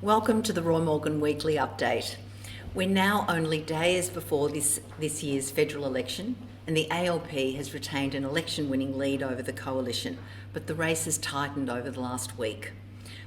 Welcome to the Roy Morgan Weekly Update. We're now only days before this year's federal election, and the ALP has retained an election-winning lead over the coalition, but the race has tightened over the last week.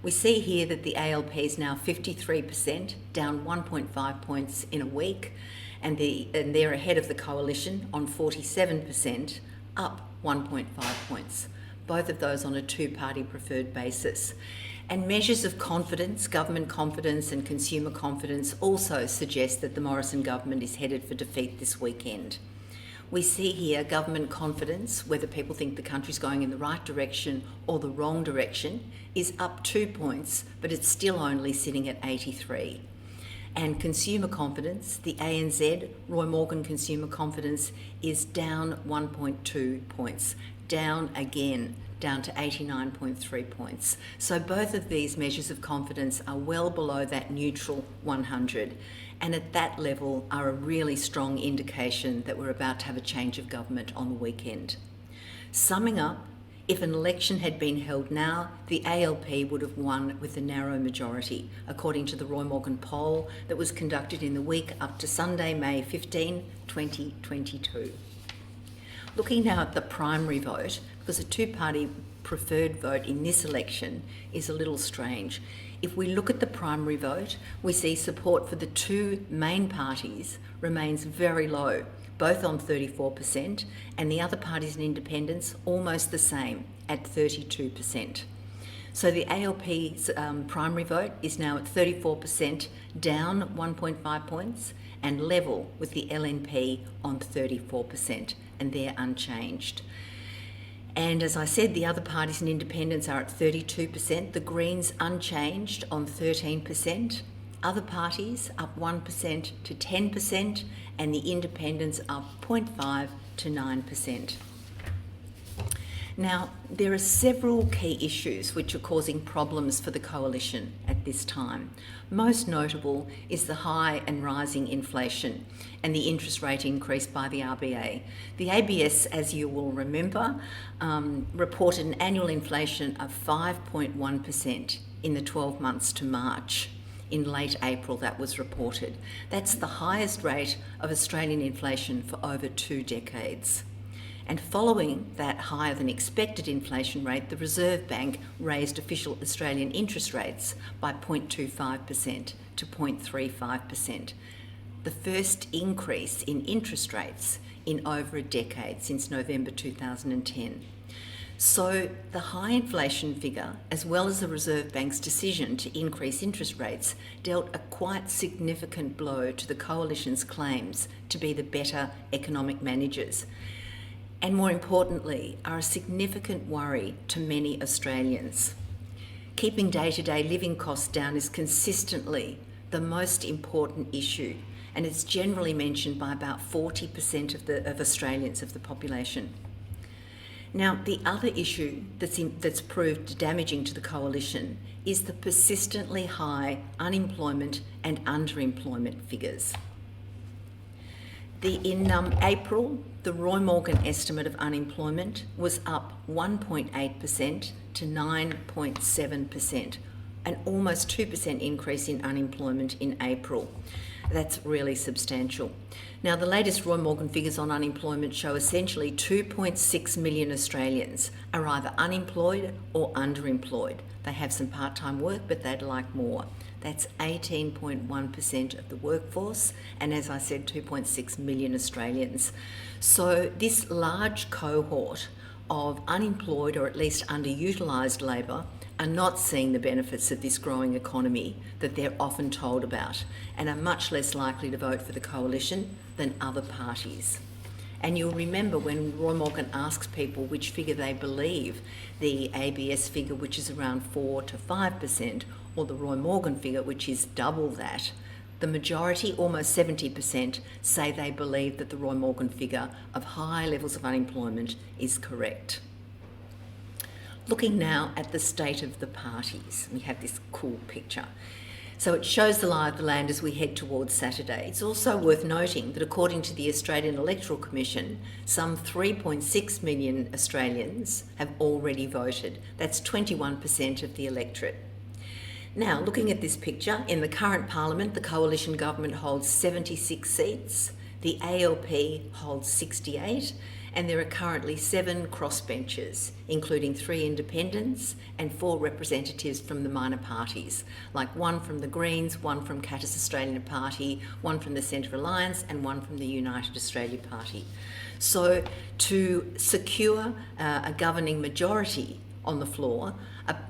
We see here that the ALP is now 53%, down 1.5 points in a week, and they're ahead of the coalition on 47%, up 1.5 points. Both of those on a two-party preferred basis. And measures of confidence, government confidence and consumer confidence also suggest that the Morrison government is headed for defeat this weekend. We see here government confidence, whether people think the country's going in the right direction or the wrong direction, is up 2 points, but it's still only sitting at 83. And consumer confidence, the ANZ, Roy Morgan Consumer Confidence, is down 1.2 points, down again, down to 89.3 points. So both of these measures of confidence are well below that neutral 100, and at that level are a really strong indication that we're about to have a change of government on the weekend. Summing up, if an election had been held now, the ALP would have won with a narrow majority, according to the Roy Morgan poll that was conducted in the week up to Sunday, May 15, 2022. Looking now at the primary vote, because a two-party preferred vote in this election is a little strange. If we look at the primary vote, we see support for the two main parties remains very low, both on 34%, and the other parties and independents almost the same at 32%. So the ALP's primary vote is now at 34%, down 1.5 points, and level with the LNP on 34%, and they're unchanged. And as I said, the other parties and independents are at 32%, the Greens unchanged on 13%, other parties up 1% to 10%, and the independents up 0.5 to 9%. Now, there are several key issues which are causing problems for the coalition at this time. Most notable is the high and rising inflation and the interest rate increase by the RBA. The ABS, as you will remember, reported an annual inflation of 5.1% in the 12 months to March. In late April, that was reported. That's the highest rate of Australian inflation for over 2 decades. And following that higher than expected inflation rate, the Reserve Bank raised official Australian interest rates by 0.25% to 0.35%. The first increase in interest rates in over a decade, since November 2010. So the high inflation figure, as well as the Reserve Bank's decision to increase interest rates, dealt a quite significant blow to the coalition's claims to be the better economic managers, and more importantly, are a significant worry to many Australians. Keeping day-to-day living costs down is consistently the most important issue, and it's generally mentioned by about 40% of Australians, of the population. Now, the other issue that's proved damaging to the coalition is the persistently high unemployment and underemployment figures. In April, the Roy Morgan estimate of unemployment was up 1.8% to 9.7%, an almost 2% increase in unemployment in April. That's really substantial. Now, the latest Roy Morgan figures on unemployment show essentially 2.6 million Australians are either unemployed or underemployed. They have some part-time work, but they'd like more. That's 18.1% of the workforce, and as I said, 2.6 million Australians. So this large cohort of unemployed or at least underutilised labour are not seeing the benefits of this growing economy that they're often told about, and are much less likely to vote for the coalition than other parties. And you'll remember when Roy Morgan asks people which figure they believe, the ABS figure, which is around 4 to 5%, or the Roy Morgan figure, which is double that, the majority, almost 70%, say they believe that the Roy Morgan figure of high levels of unemployment is correct. Looking now at the state of the parties, we have this cool picture. So it shows the lie of the land as we head towards Saturday. It's also worth noting that according to the Australian Electoral Commission, some 3.6 million Australians have already voted. That's 21% of the electorate. Now, looking at this picture, in the current parliament, the coalition government holds 76 seats, the ALP holds 68, and there are currently 7 crossbenchers, including 3 independents and 4 representatives from the minor parties, like 1 from the Greens, 1 from Qantas Australian Party, 1 from the Centre Alliance, and 1 from the United Australia Party. So to secure a governing majority on the floor,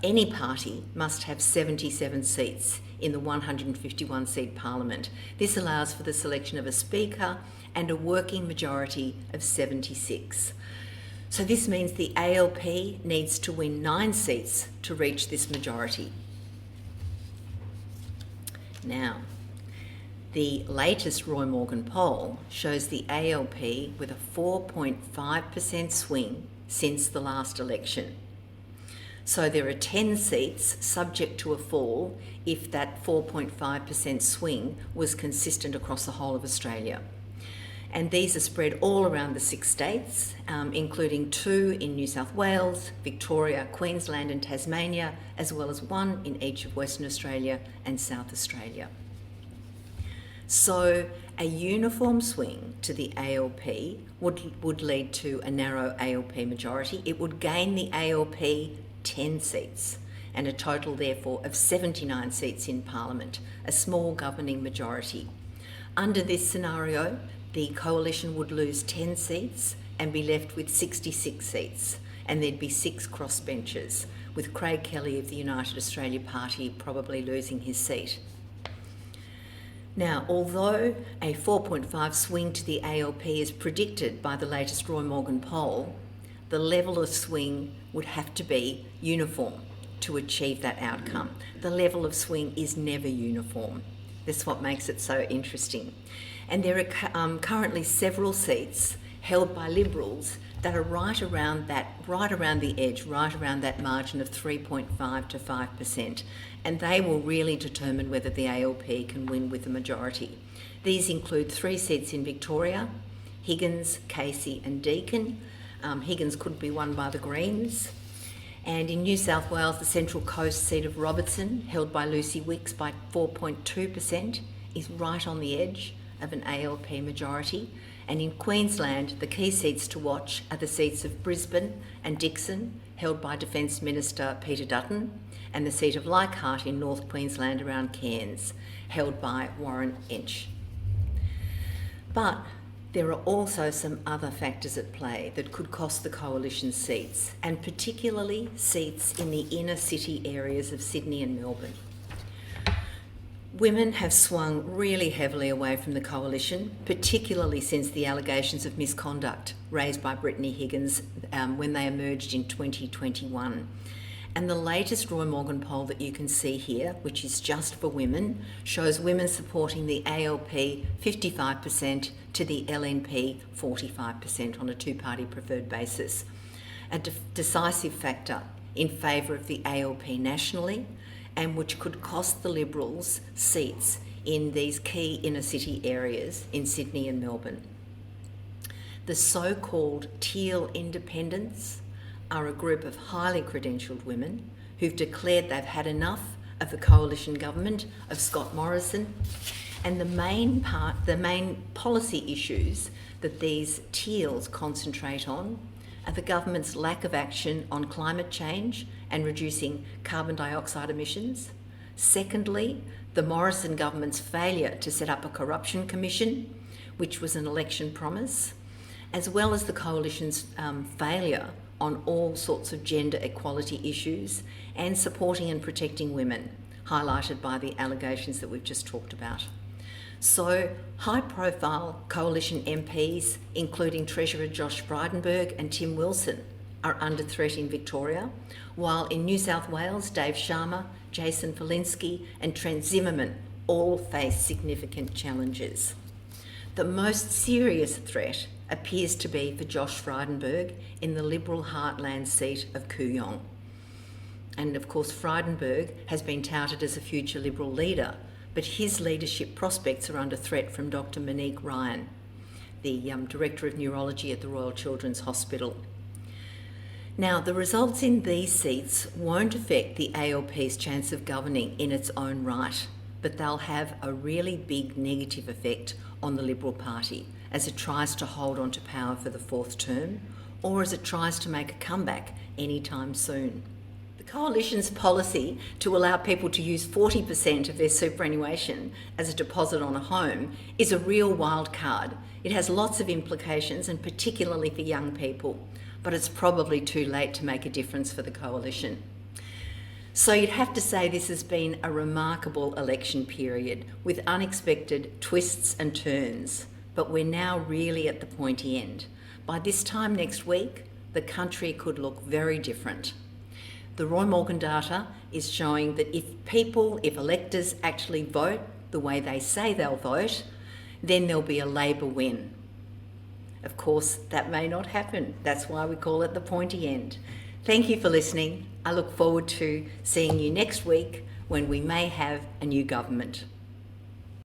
any party must have 77 seats in the 151-seat parliament. This allows for the selection of a speaker and a working majority of 76. So this means the ALP needs to win 9 seats to reach this majority. Now, the latest Roy Morgan poll shows the ALP with a 4.5% swing since the last election. So there are 10 seats subject to a fall if that 4.5% swing was consistent across the whole of Australia. And these are spread all around the 6 states, including 2 in New South Wales, Victoria, Queensland and Tasmania, as well as 1 in each of Western Australia and South Australia. So a uniform swing to the ALP would lead to a narrow ALP majority. It would gain the ALP 10 seats and a total therefore of 79 seats in Parliament, a small governing majority. Under this scenario, the coalition would lose 10 seats and be left with 66 seats, and there'd be 6 crossbenchers, with Craig Kelly of the United Australia Party probably losing his seat. Now, although a 4.5 swing to the ALP is predicted by the latest Roy Morgan poll, the level of swing would have to be uniform to achieve that outcome. The level of swing is never uniform. That's what makes it so interesting. And there are currently several seats held by Liberals that are right around the edge, right around that margin of 3.5 to 5%. And they will really determine whether the ALP can win with a majority. These include 3 seats in Victoria, Higgins, Casey and Deakin. Higgins could be won by the Greens. And in New South Wales, the Central Coast seat of Robertson, held by Lucy Wicks by 4.2%, is right on the edge of an ALP majority. And in Queensland, the key seats to watch are the seats of Brisbane and Dixon, held by Defence Minister Peter Dutton, and the seat of Leichhardt in North Queensland around Cairns, held by Warren Entsch. But there are also some other factors at play that could cost the coalition seats, and particularly seats in the inner city areas of Sydney and Melbourne. Women have swung really heavily away from the coalition, particularly since the allegations of misconduct raised by Brittany Higgins when they emerged in 2021. And the latest Roy Morgan poll that you can see here, which is just for women, shows women supporting the ALP 55% to the LNP 45% on a 2-party preferred basis. A decisive factor in favour of the ALP nationally, and which could cost the Liberals seats in these key inner city areas in Sydney and Melbourne. The so-called teal independents are a group of highly credentialed women who've declared they've had enough of the coalition government of Scott Morrison, and the main policy issues that these teals concentrate on are the government's lack of action on climate change and reducing carbon dioxide emissions. Secondly, the Morrison government's failure to set up a corruption commission, which was an election promise, as well as the coalition's failure on all sorts of gender equality issues and supporting and protecting women, highlighted by the allegations that we've just talked about. So, high-profile coalition MPs, including Treasurer Josh Frydenberg and Tim Wilson, are under threat in Victoria, while in New South Wales, Dave Sharma, Jason Falinski and Trent Zimmerman all face significant challenges. The most serious threat appears to be for Josh Frydenberg in the Liberal heartland seat of Kooyong. And of course, Frydenberg has been touted as a future Liberal leader, but his leadership prospects are under threat from Dr. Monique Ryan, the Director of Neurology at the Royal Children's Hospital. Now, the results in these seats won't affect the ALP's chance of governing in its own right, but they'll have a really big negative effect on the Liberal Party as it tries to hold on to power for the fourth term, or as it tries to make a comeback anytime soon. The Coalition's policy to allow people to use 40% of their superannuation as a deposit on a home is a real wild card. It has lots of implications, and particularly for young people, but it's probably too late to make a difference for the Coalition. So you'd have to say this has been a remarkable election period with unexpected twists and turns, but we're now really at the pointy end. By this time next week, the country could look very different. The Roy Morgan data is showing that if electors actually vote the way they say they'll vote, then there'll be a Labor win. Of course, that may not happen. That's why we call it the pointy end. Thank you for listening. I look forward to seeing you next week when we may have a new government.